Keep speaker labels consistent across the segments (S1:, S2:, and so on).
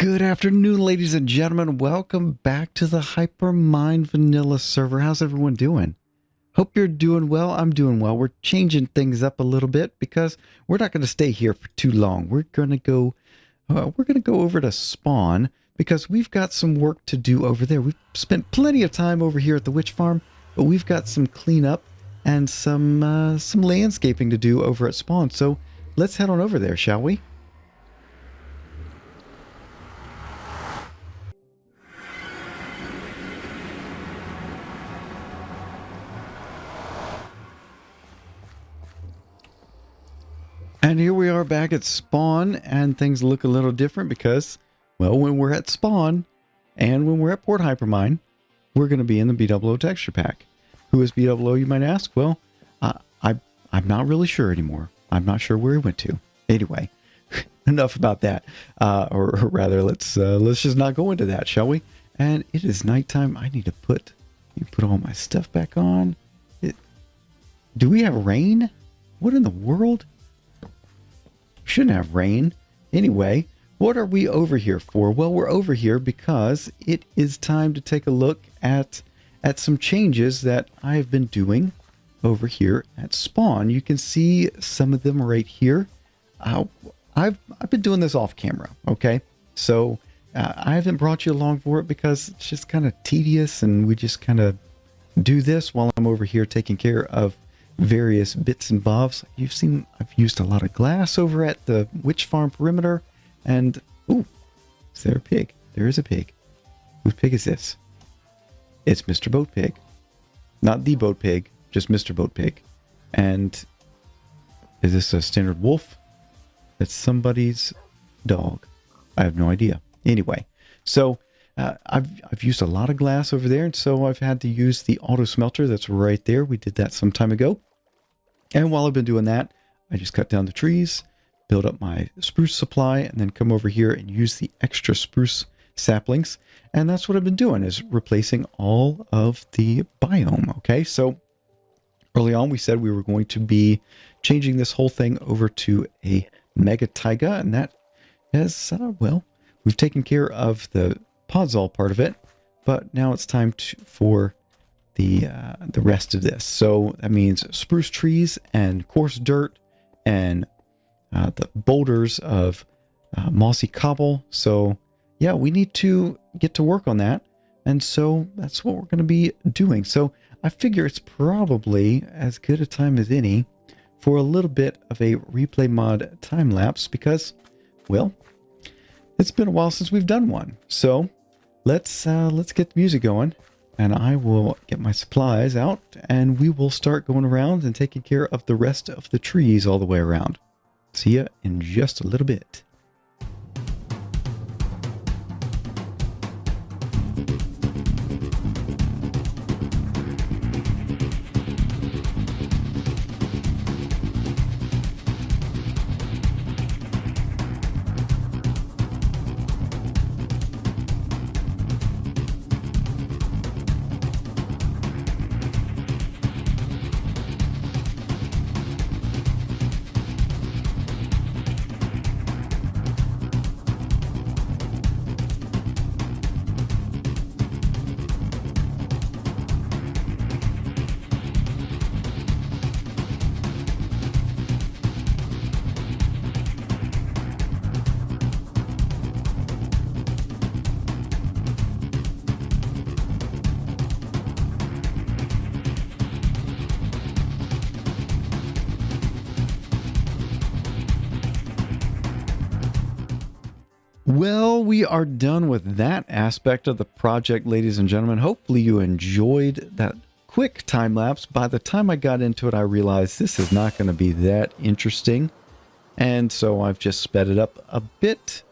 S1: Good afternoon, ladies and gentlemen. Welcome back to the Hypermine Vanilla server. How's everyone doing? Hope you're doing well. I'm doing well. We're changing things up a little bit because we're not going to stay here for too long. We're going to go over to spawn because we've got some work to do over there. We've spent plenty of time over here at the witch farm, but we've got some cleanup and some landscaping to do over at spawn. So let's head on over there, shall we? And here we are back at spawn, and things look a little different because, well, when we're at spawn and when we're at Port Hypermine, we're going to be in the BOO texture pack. Who is BOO, you might ask? Well, I'm not really sure anymore. I'm not sure where he went to. Anyway, enough about that. Or rather, let's just not go into that, shall we? And it is nighttime. I need to put all my stuff back on. Do we have rain? What in the world? Shouldn't have rain. Anyway, what are we over here for? Well, we're over here because it is time to take a look at some changes that I've been doing over here at spawn. You can see some of them right here. I've been doing this off camera, okay? So I haven't brought you along for it because it's just kind of tedious, and we just kind of do this while I'm over here taking care of various bits and bobs. You've seen I've used a lot of glass over at the witch farm perimeter, and ooh, is there a pig? There is a pig. Whose pig is this? It's Mr. Boat Pig. Not the Boat Pig, just Mr. Boat Pig. And is this a standard wolf? That's somebody's dog. I have no idea. Anyway, so I've used a lot of glass over there, and so I've had to use the auto smelter that's right there. We did that some time ago. And while I've been doing that, I just cut down the trees, build up my spruce supply, and then come over here and use the extra spruce saplings. And that's what I've been doing, is replacing all of the biome. Okay, so early on we said we were going to be changing this whole thing over to a mega taiga, and that has, well, we've taken care of the podzol part of it, but now it's time for the rest of this. So that means spruce trees and coarse dirt and the boulders of mossy cobble. So yeah, we need to get to work on that, and so that's what we're going to be doing. So I figure it's probably as good a time as any for a little bit of a replay mod time lapse because, well, it's been a while since we've done one. So let's get the music going, and I will get my supplies out, and we will start going around and taking care of the rest of the trees all the way around. See ya in just a little bit. Well, we are done with that aspect of the project, ladies and gentlemen. Hopefully you enjoyed that quick time lapse. By the time I got into it, I realized this is not going to be that interesting. And so I've just sped it up a bit.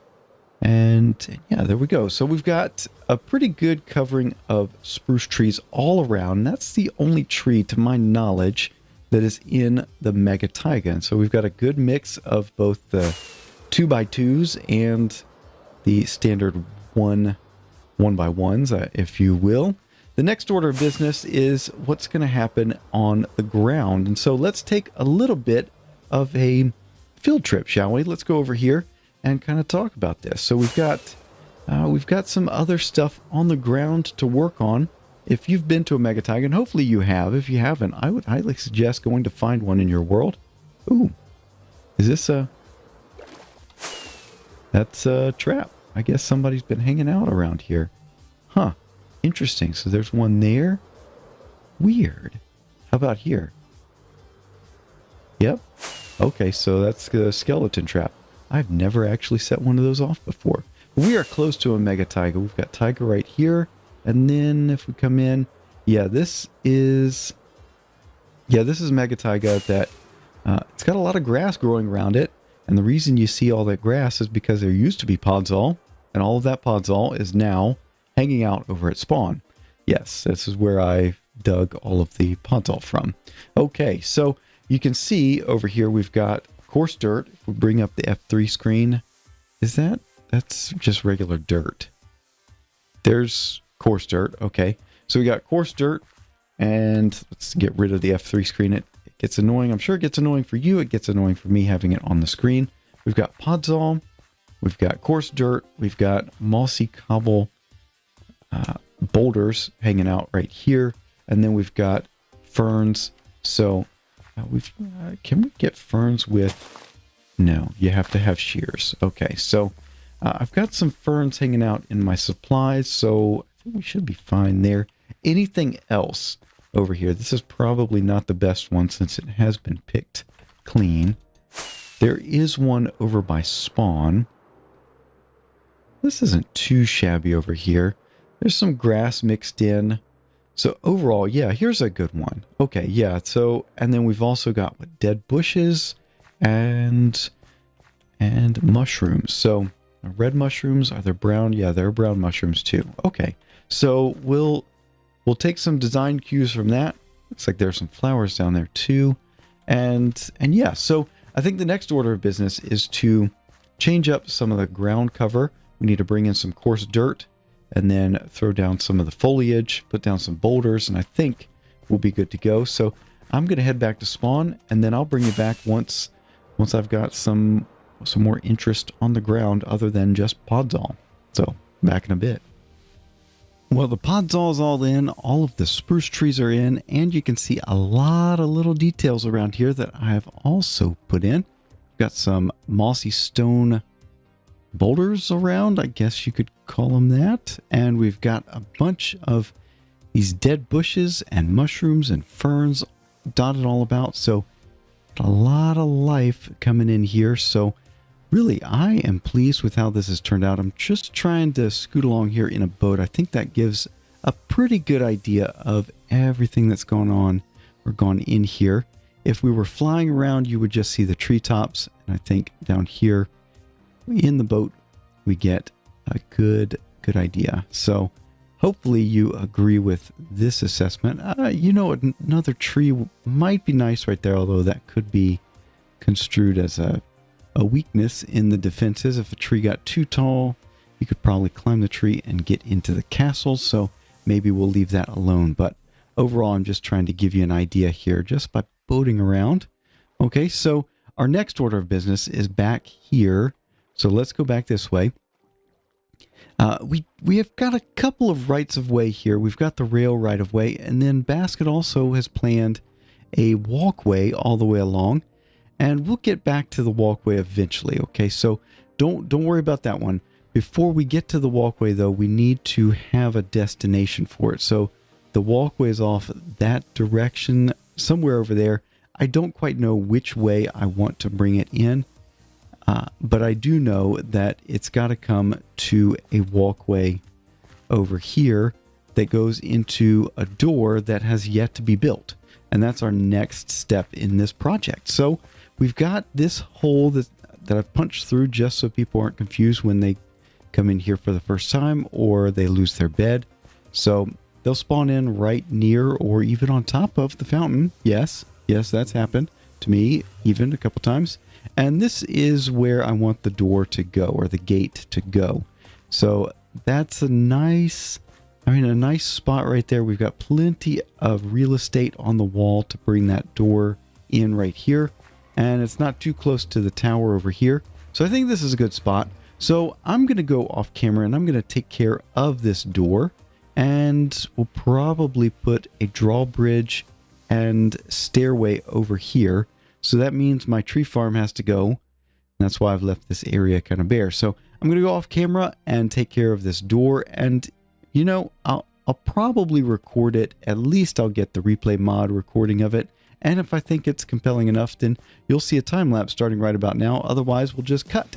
S1: And yeah, there we go. So we've got a pretty good covering of spruce trees all around. That's the only tree, to my knowledge, that is in the mega taiga. And so we've got a good mix of both the 2x2s and the standard 1x1s, if you will. The next order of business is what's going to happen on the ground. And so let's take a little bit of a field trip, shall we? Let's go over here and kind of talk about this. So we've got We've got some other stuff on the ground to work on. If you've been to a mega taiga, and hopefully you have, if you haven't, I would highly suggest going to find one in your world. Ooh, is this a... That's a trap. I guess somebody's been hanging out around here. Huh, interesting. So there's one there. Weird. How about here? Yep. Okay, so that's the skeleton trap. I've never actually set one of those off before. We are close to a mega taiga. We've got taiga right here. And then if we come in, this is mega taiga that it's got a lot of grass growing around it. And the reason you see all that grass is because there used to be podzol, and all of that podzol is now hanging out over at spawn. Yes, this is where I dug all of the podzol from. Okay, so you can see over here we've got coarse dirt. If we bring up the F3 screen, that's just regular dirt. There's coarse dirt. Okay, so we got coarse dirt, and let's get rid of the F3 screen. It gets annoying. I'm sure it gets annoying for you. It gets annoying for me having it on the screen. We've got podzol. We've got coarse dirt. We've got mossy cobble boulders hanging out right here. And then we've got ferns. So can we get ferns with... No, you have to have shears. Okay, so I've got some ferns hanging out in my supplies, so I think we should be fine there. Anything else over here? This is probably not the best one since it has been picked clean. There is one over by spawn. This isn't too shabby over here. There's some grass mixed in. So overall, yeah, here's a good one. Okay, yeah, so, and then we've also got dead bushes and mushrooms. So red mushrooms, are they brown? Yeah, they're brown mushrooms too. Okay, so we'll take some design cues from that. Looks like there's some flowers down there too. And yeah, so I think the next order of business is to change up some of the ground cover. We need to bring in some coarse dirt and then throw down some of the foliage, put down some boulders, and I think we'll be good to go. So I'm going to head back to spawn, and then I'll bring you back once I've got some more interest on the ground other than just podzol. So back in a bit. Well, the podzol's all in, all of the spruce trees are in, and you can see a lot of little details around here that I have also put in. Got some mossy stone boulders around, I guess you could call them that. And we've got a bunch of these dead bushes and mushrooms and ferns dotted all about. So a lot of life coming in here. So really, I am pleased with how this has turned out. I'm just trying to scoot along here in a boat. I think that gives a pretty good idea of everything that's going on or gone in here. If we were flying around, you would just see the treetops. And I think down here in the boat, we get a good idea. So hopefully you agree with this assessment. You know, another tree might be nice right there, although that could be construed as a weakness in the defenses. If a tree got too tall, you could probably climb the tree and get into the castle. So maybe we'll leave that alone. But overall, I'm just trying to give you an idea here just by boating around. Okay, so our next order of business is back here. So let's go back this way. We have got a couple of rights of way here. We've got the rail right of way, and then Basket also has planned a walkway all the way along, and we'll get back to the walkway eventually. Okay, so don't worry about that one. Before we get to the walkway, though, we need to have a destination for it. So the walkway is off that direction, somewhere over there. I don't quite know which way I want to bring it in. But I do know that it's got to come to a walkway over here that goes into a door that has yet to be built. And that's our next step in this project. So we've got this hole that I've punched through just so people aren't confused when they come in here for the first time or they lose their bed. So they'll spawn in right near or even on top of the fountain. Yes, that's happened to me even a couple times. And this is where I want the door to go, or the gate to go. So that's a nice spot right there. We've got plenty of real estate on the wall to bring that door in right here. And it's not too close to the tower over here. So I think this is a good spot. So I'm going to go off camera and I'm going to take care of this door, and we'll probably put a drawbridge and stairway over here. So that means my tree farm has to go. That's why I've left this area kind of bare. So I'm going to go off camera and take care of this door. And, you know, I'll probably record it. At least I'll get the replay mod recording of it. And if I think it's compelling enough, then you'll see a time lapse starting right about now. Otherwise, we'll just cut.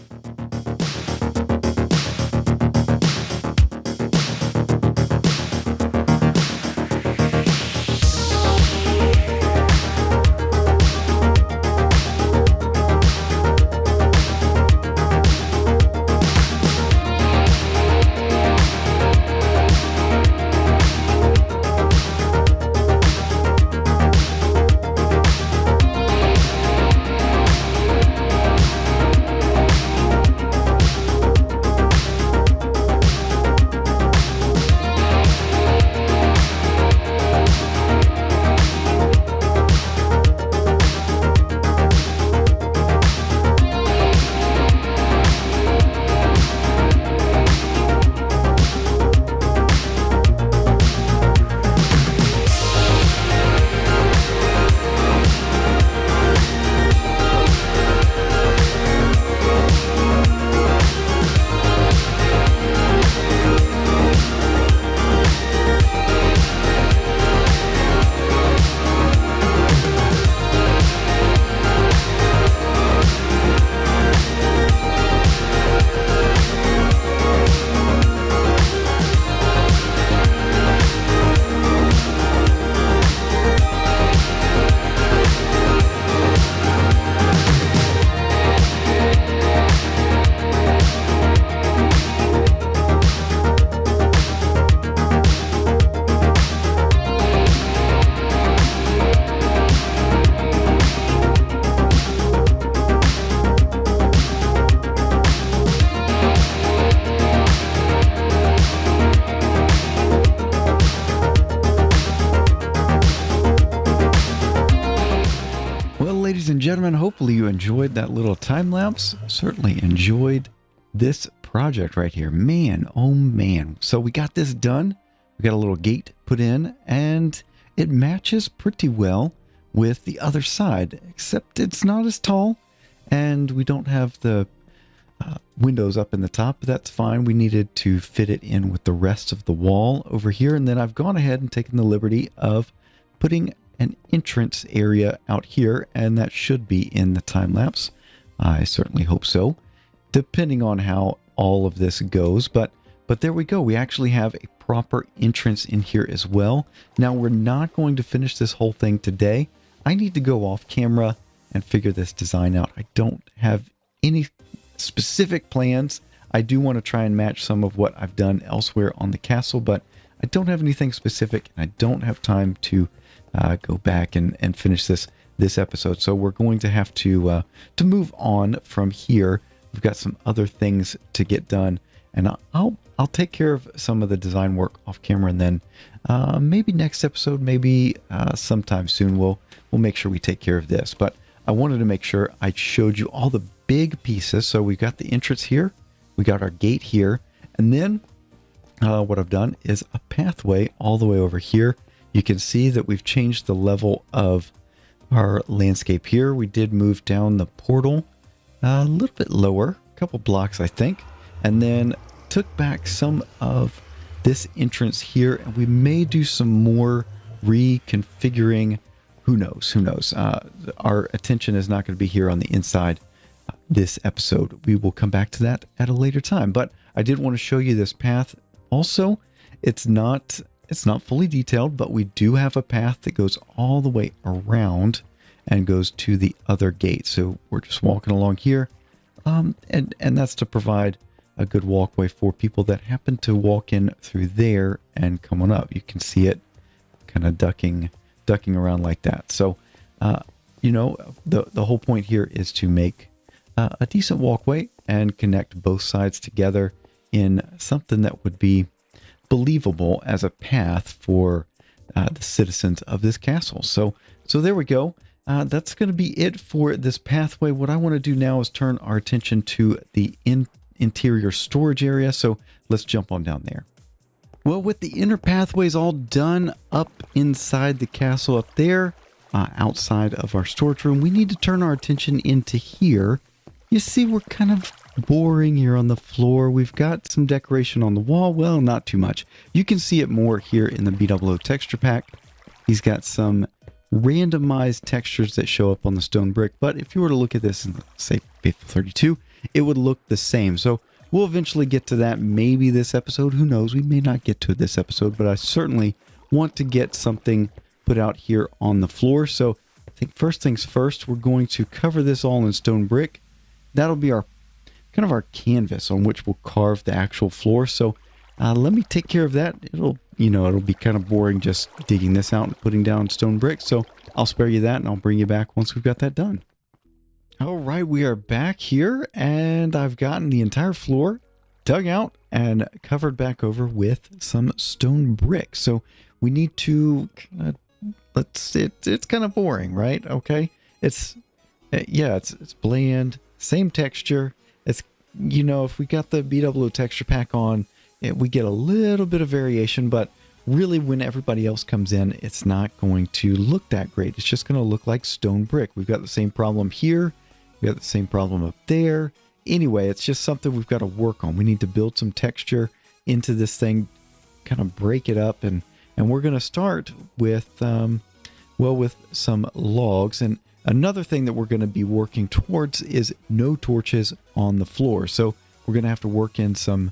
S1: Ladies and gentlemen, hopefully you enjoyed that little time lapse. Certainly enjoyed this project right here. Man, oh man. So we got this done. We got a little gate put in, and it matches pretty well with the other side, except it's not as tall, and we don't have the windows up in the top, but that's fine. We needed to fit it in with the rest of the wall over here, and then I've gone ahead and taken the liberty of putting an entrance area out here, and that should be in the time lapse. I certainly hope so, depending on how all of this goes. But there we go. We actually have a proper entrance in here as well. Now, we're not going to finish this whole thing today. I need to go off camera and figure this design out. I don't have any specific plans. I do want to try and match some of what I've done elsewhere on the castle, but I don't have anything specific, and I don't have time to go back and finish this episode. So we're going to have to move on from here. We've got some other things to get done, and I'll take care of some of the design work off camera, and then maybe next episode, maybe sometime soon, we'll make sure we take care of this. But I wanted to make sure I showed you all the big pieces. So we got the entrance here, we got our gate here, and then what I've done is a pathway all the way over here. You can see that we've changed the level of our landscape here. We did move down the portal a little bit lower, a couple blocks, I think, and then took back some of this entrance here, and we may do some more reconfiguring. Who knows? Who knows? Our attention is not going to be here on the inside this episode. We will come back to that at a later time, but I did want to show you this path. Also, it's not fully detailed, but we do have a path that goes all the way around and goes to the other gate. So we're just walking along here, and that's to provide a good walkway for people that happen to walk in through there and come on up. You can see it kind of ducking around like that. So, you know, the whole point here is to make a decent walkway and connect both sides together in something that would be believable as a path for the citizens of this castle. So there we go. That's going to be it for this pathway. What I want to do now is turn our attention to the interior storage area. So let's jump on down there. Well, with the inner pathways all done up inside the castle up there, outside of our storage room, we need to turn our attention into here. You see, we're kind of boring here on the floor. We've got some decoration on the wall. Well, not too much. You can see it more here in the BWO texture pack. He's got some randomized textures that show up on the stone brick. But if you were to look at this in, say, Faithful 32, it would look the same. So we'll eventually get to that, maybe this episode. Who knows? We may not get to it this episode, but I certainly want to get something put out here on the floor. So I think first things first, we're going to cover this all in stone brick. That'll be our kind of our canvas on which we'll carve the actual floor. So let me take care of that. It'll be kind of boring just digging this out and putting down stone bricks. So I'll spare you that and I'll bring you back once we've got that done. All right, we are back here and I've gotten the entire floor dug out and covered back over with some stone brick. So we need to, it's kind of boring, right? Okay. It's bland, same texture. It's, if we got the BWO texture pack on, we get a little bit of variation, but really when everybody else comes in, it's not going to look that great. It's just going to look like stone brick. We've got the same problem here. We got the same problem up there. Anyway, it's just something we've got to work on. We need to build some texture into this thing, kind of break it up, and we're going to start with, with some logs. And another thing that we're going to be working towards is no torches on the floor. So we're going to have to work in some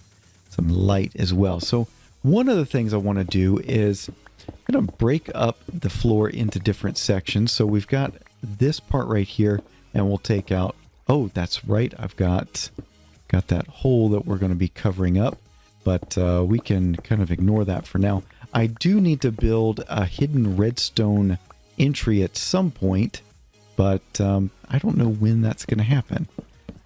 S1: light as well. So one of the things I want to do is I'm going to break up the floor into different sections. So we've got this part right here, and we'll take out, oh, that's right, I've got that hole that we're going to be covering up, but we can kind of ignore that for now. I do need to build a hidden redstone entry at some point, but I don't know when that's going to happen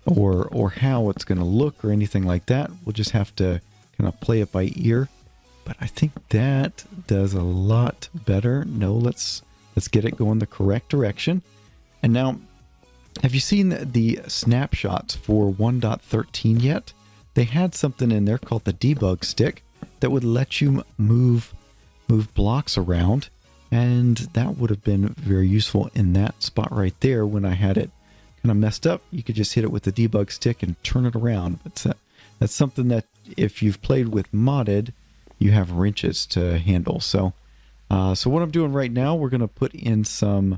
S1: or how it's going to look or anything like that. We'll just have to kind of play it by ear, but I think that does a lot better. No, let's get it going the correct direction. And now, have you seen the snapshots for 1.13 yet? They had something in there called the debug stick that would let you move blocks around, and that would have been very useful in that spot right there. When I had it kind of messed up, you could just hit it with the debug stick and turn it around. That's something that if you've played with modded, you have wrenches to handle. So what I'm doing right now, we're going to put in some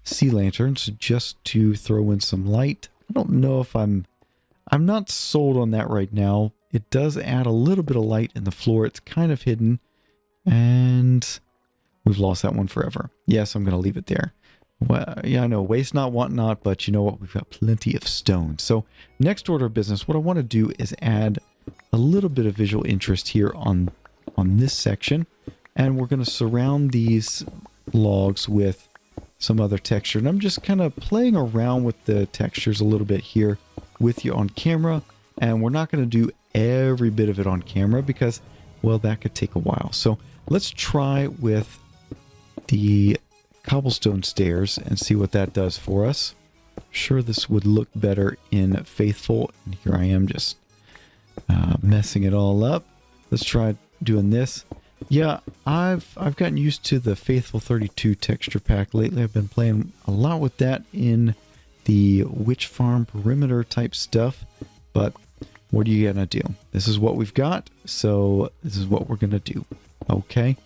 S1: sea lanterns just to throw in some light. I don't know if I'm not sold on that right now. It does add a little bit of light in the floor. It's kind of hidden, and we've lost that one forever. Yes, I'm going to leave it there. Well, yeah, I know, waste not, want not, but you know what? We've got plenty of stone. So next order of business, what I want to do is add a little bit of visual interest here on this section, and we're going to surround these logs with some other texture. And I'm just kind of playing around with the textures a little bit here with you on camera, and we're not going to do every bit of it on camera because, well, that could take a while. So let's try with the cobblestone stairs and see what that does for us. I'm sure this would look better in Faithful, and here I am just messing it all up. Let's try doing this. Yeah, I've gotten used to the Faithful 32 texture pack lately. I've been playing a lot with that in the witch farm perimeter type stuff, but what are you gonna do? This is what we've got, so this is what we're gonna do. Okay,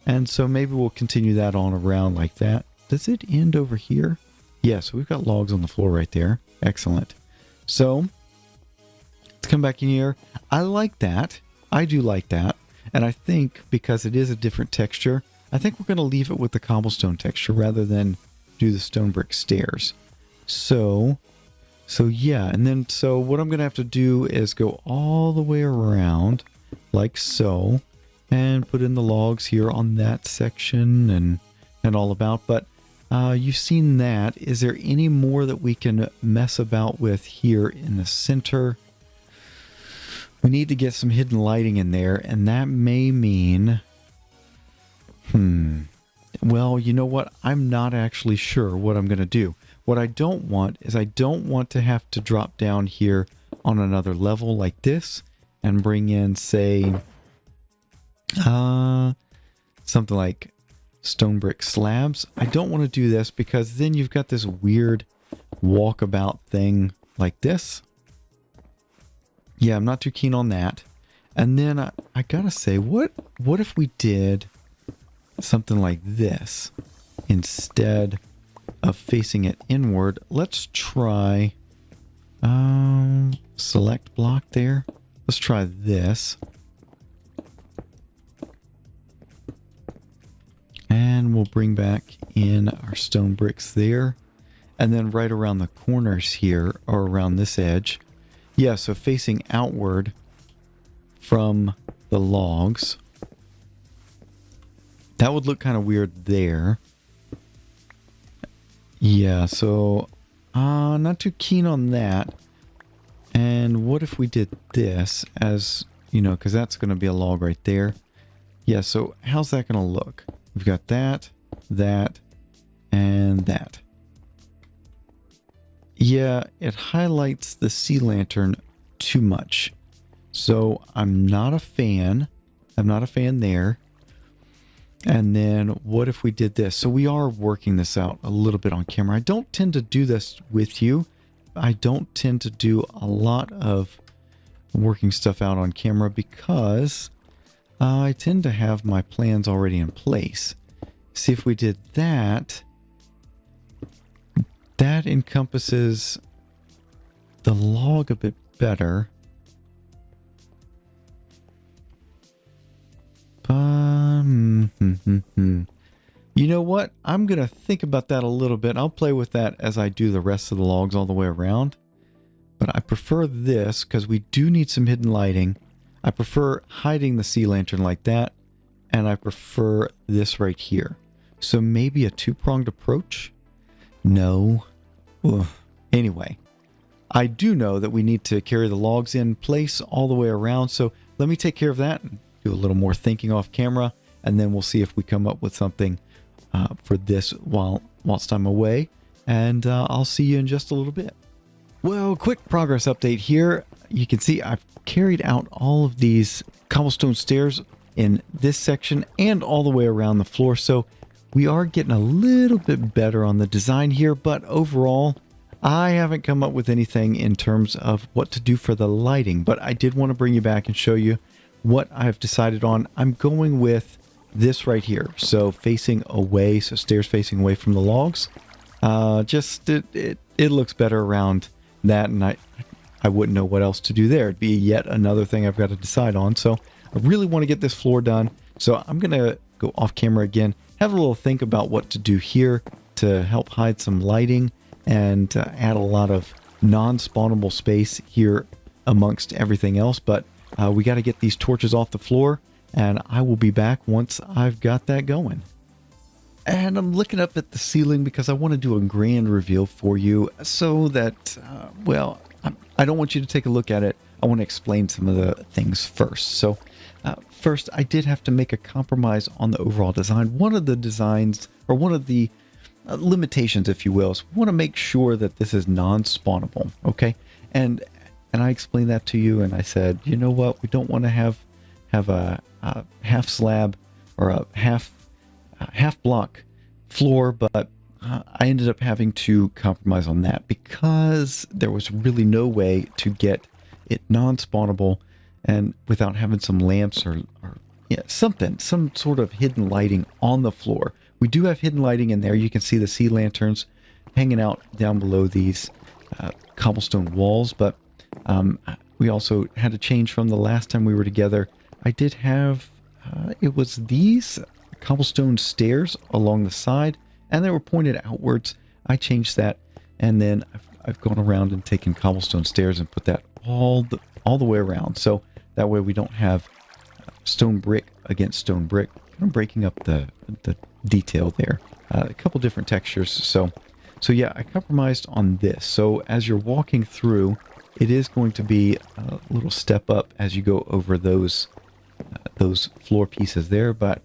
S1: and so maybe we'll continue that on around like that. Does it end over here? Yeah, so we've got logs on the floor right there. Excellent. So let's come back in here. I like that. I do like that. And I think because it is a different texture, I think we're going to leave it with the cobblestone texture rather than do the stone brick stairs. So yeah, and then so what I'm going to have to do is go all the way around like so and put in the logs here on that section and all about. But you've seen that. Is there any more that we can mess about with here in the center? We need to get some hidden lighting in there, and that may mean, well, you know what? I'm not actually sure what I'm going to do. What I don't want is I don't want to have to drop down here on another level like this and bring in, say, something like stone brick slabs. I don't want to do this because then you've got this weird walkabout thing like this. Yeah, I'm not too keen on that. And then I gotta say, what if we did something like this instead of facing it inward? Let's try select block there. Let's try this. And we'll bring back in our stone bricks there. And then right around the corners here, or around this edge. Yeah, so facing outward from the logs. That would look kind of weird there. Yeah, so not too keen on that. And what if we did this as, you know, because that's going to be a log right there. Yeah, so how's that going to look? We've got that, that, and that. Yeah, it highlights the sea lantern too much. So I'm not a fan. I'm not a fan there. And then what if we did this? So we are working this out a little bit on camera. I don't tend to do this with you. I don't tend to do a lot of working stuff out on camera because I tend to have my plans already in place. See, if we did that, that encompasses the log a bit better. You know what? I'm going to think about that a little bit. I'll play with that as I do the rest of the logs all the way around. But I prefer this because we do need some hidden lighting. I prefer hiding the sea lantern like that. And I prefer this right here. So maybe a two-pronged approach? No. Ugh. Anyway, I do know that we need to carry the logs in place all the way around. So let me take care of that and do a little more thinking off camera. And then we'll see if we come up with something for this whilst I'm away. And I'll see you in just a little bit. Well, quick progress update here. You can see I've carried out all of these cobblestone stairs in this section and all the way around the floor. So we are getting a little bit better on the design here, but overall, I haven't come up with anything in terms of what to do for the lighting, but I did want to bring you back and show you what I've decided on. I'm going with this right here. So facing away, so stairs facing away from the logs. It looks better around that, and I wouldn't know what else to do there. It'd be yet another thing I've got to decide on. So I really want to get this floor done. So I'm going to go off camera again, have a little think about what to do here to help hide some lighting and add a lot of non-spawnable space here amongst everything else. But we got to get these torches off the floor, and I will be back once I've got that going. And I'm looking up at the ceiling because I want to do a grand reveal for you so that, well, I don't want you to take a look at it. I want to explain some of the things first. So first, I did have to make a compromise on the overall design. One of the designs, or one of the limitations, if you will, is we want to make sure that this is non-spawnable, okay? And I explained that to you, and I said, you know what? We don't want to have a half slab or a half block floor, but I ended up having to compromise on that because there was really no way to get it non-spawnable and without having some lamps or yeah, some sort of hidden lighting on the floor. We do have hidden lighting in there. You can see the sea lanterns hanging out down below these cobblestone walls, but we also had to change from the last time we were together. I did have, it was these cobblestone stairs along the side, and they were pointed outwards. I changed that, and then I've gone around and taken cobblestone stairs and put that all the way around. So that way we don't have stone brick against stone brick, kind of breaking up the detail there. A couple different textures. So yeah, I compromised on this. So as you're walking through, it is going to be a little step up as you go over those floor pieces there, but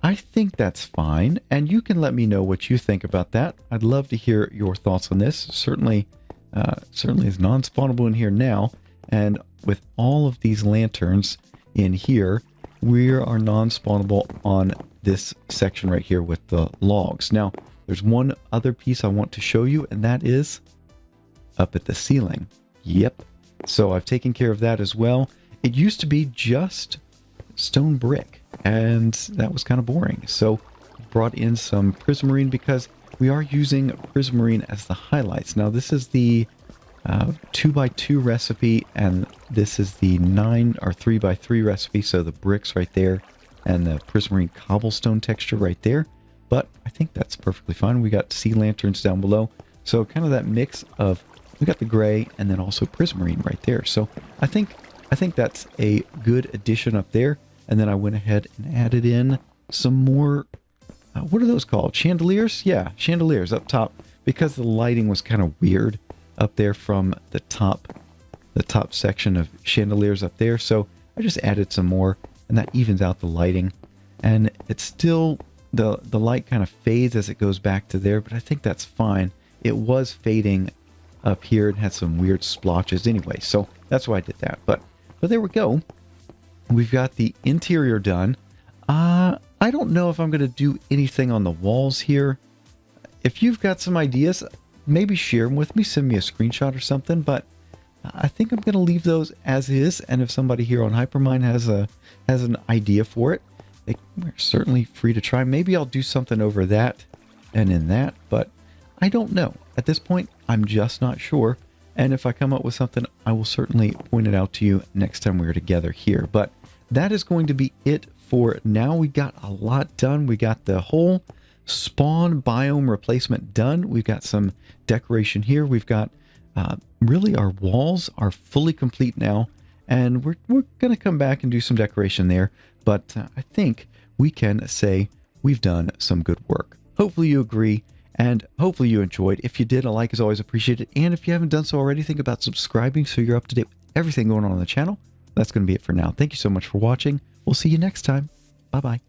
S1: I think that's fine, and you can let me know what you think about that. I'd love to hear your thoughts on this. Certainly is non-spawnable in here now, And with all of these lanterns in here, we are non-spawnable on this section right here with the logs. Now, there's one other piece I want to show you, and that is up at the ceiling. Yep. So I've taken care of that as well. It used to be just stone brick, and that was kind of boring. So brought in some prismarine because we are using prismarine as the highlights. Now this is the 2x2 recipe, and this is the 9 or 3x3 recipe. So the bricks right there and the prismarine cobblestone texture right there. But I think that's perfectly fine. We got sea lanterns down below. So kind of that mix of, we got the gray and then also prismarine right there. So I think that's a good addition up there. And then I went ahead and added in some more, what are those called? Chandeliers? Yeah, chandeliers up top, because the lighting was kind of weird up there from the top section of chandeliers up there. So I just added some more, and that evens out the lighting. And it's still, the light kind of fades as it goes back to there, but I think that's fine. It was fading up here and had some weird splotches anyway, so that's why I did that. But there we go. We've got the interior done. I don't know if I'm going to do anything on the walls here. If you've got some ideas, maybe share them with me. Send me a screenshot or something. But I think I'm going to leave those as is. And if somebody here on Hypermine has an idea for it, they're certainly free to try. Maybe I'll do something over that and in that. But I don't know. At this point, I'm just not sure. And if I come up with something, I will certainly point it out to you next time we're together here. But that is going to be it for now. We got a lot done. We got the whole spawn biome replacement done. We've got some decoration here. We've got really our walls are fully complete now. And we're going to come back and do some decoration there. But I think we can say we've done some good work. Hopefully you agree. And hopefully you enjoyed. If you did, a like is always appreciated. And if you haven't done so already, think about subscribing so you're up to date with everything going on the channel. That's going to be it for now. Thank you so much for watching. We'll see you next time. Bye-bye.